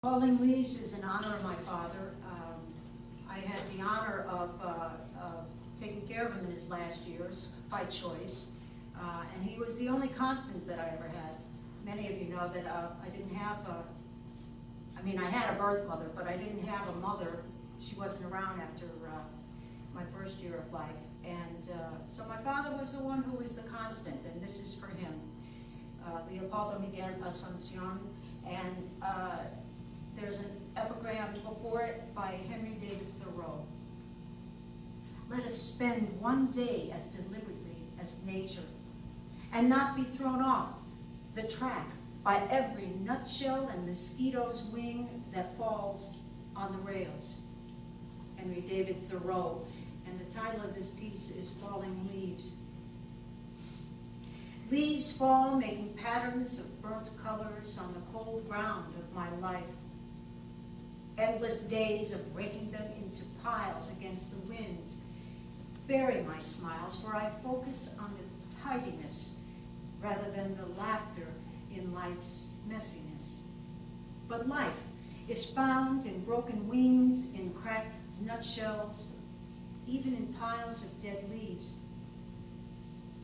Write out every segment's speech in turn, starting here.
Falling Leaves is in honor of my father. I had the honor of taking care of him in his last years by choice, and he was the only constant that I ever had. Many of you know that I didn't have I had a birth mother, but I didn't have a mother. She wasn't around after my first year of life. And so my father was the one who was the constant, and this is for him. Leopoldo Miguel Asuncion, and there's an epigram before it by Henry David Thoreau. Let us spend one day as deliberately as nature, and not be thrown off the track by every nutshell and mosquito's wing that falls on the rails. Henry David Thoreau, and the title of this piece is Falling Leaves. Leaves fall, making patterns of burnt colors on the cold ground of my life. Endless days of raking them into piles against the winds bury my smiles, for I focus on the tidiness rather than the laughter in life's messiness. But life is found in broken wings, in cracked nutshells, even in piles of dead leaves.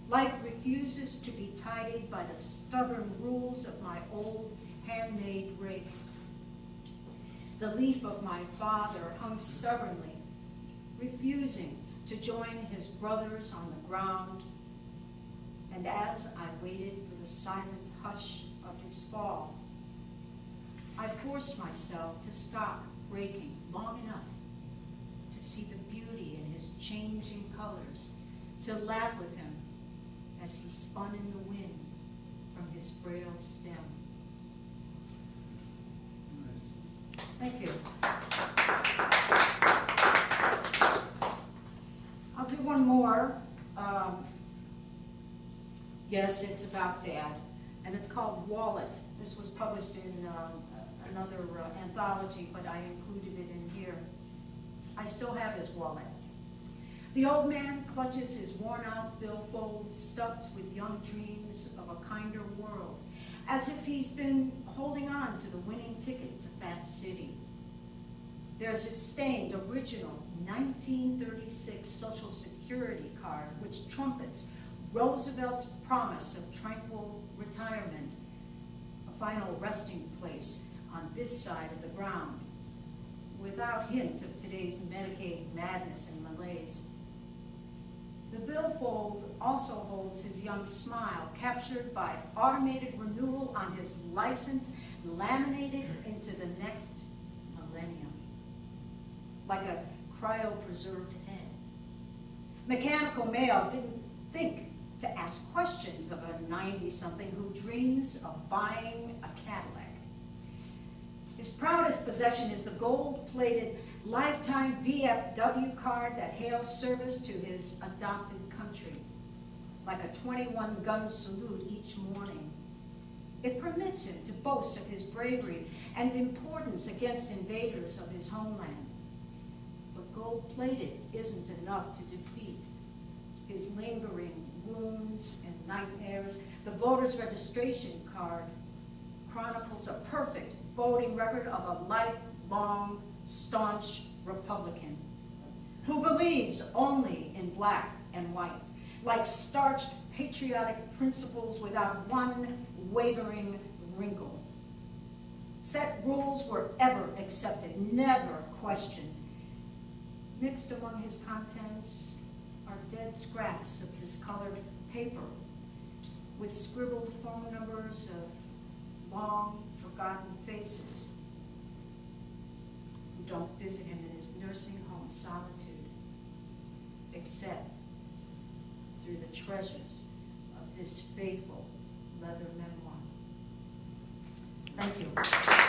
Life refuses to be tidied by the stubborn rules of my old handmade rake. The leaf of my father hung stubbornly, refusing to join his brothers on the ground. And as I waited for the silent hush of his fall, I forced myself to stop breaking long enough to see the beauty in his changing colors, to laugh with him as he spun in the wind from his frail stem. Thank you. I'll do one more. Yes, it's about Dad, and it's called Wallet. This was published in another anthology, but I included it in here. I still have his wallet. The old man clutches his worn-out billfold stuffed with young dreams of a kinder world, as if he's been holding on to the winning ticket to Fat City. There's his stained original 1936 Social Security card, which trumpets Roosevelt's promise of tranquil retirement, a final resting place on this side of the ground, without hint of today's Medicaid madness and malaise. The billfold also holds his young smile, captured by automated renewal on his license, laminated into the next millennium, like a cryopreserved head. Mechanical Mail didn't think to ask questions of a 90-something who dreams of buying a Cadillac. His proudest possession is the gold-plated lifetime VFW card that hails service to his adopted country, like a 21-gun salute each morning. It permits him to boast of his bravery and importance against invaders of his homeland. But gold-plated isn't enough to defeat his lingering wounds and nightmares. The voter's registration card chronicles a perfect voting record of a lifelong, staunch Republican who believes only in black and white, like starched patriotic principles without one wavering wrinkle. Set rules were ever accepted, never questioned. Mixed among his contents are dead scraps of discolored paper with scribbled phone numbers of long forgotten faces who don't visit him in his nursing home solitude, except through the treasures of this faithful leather memoir. Thank you.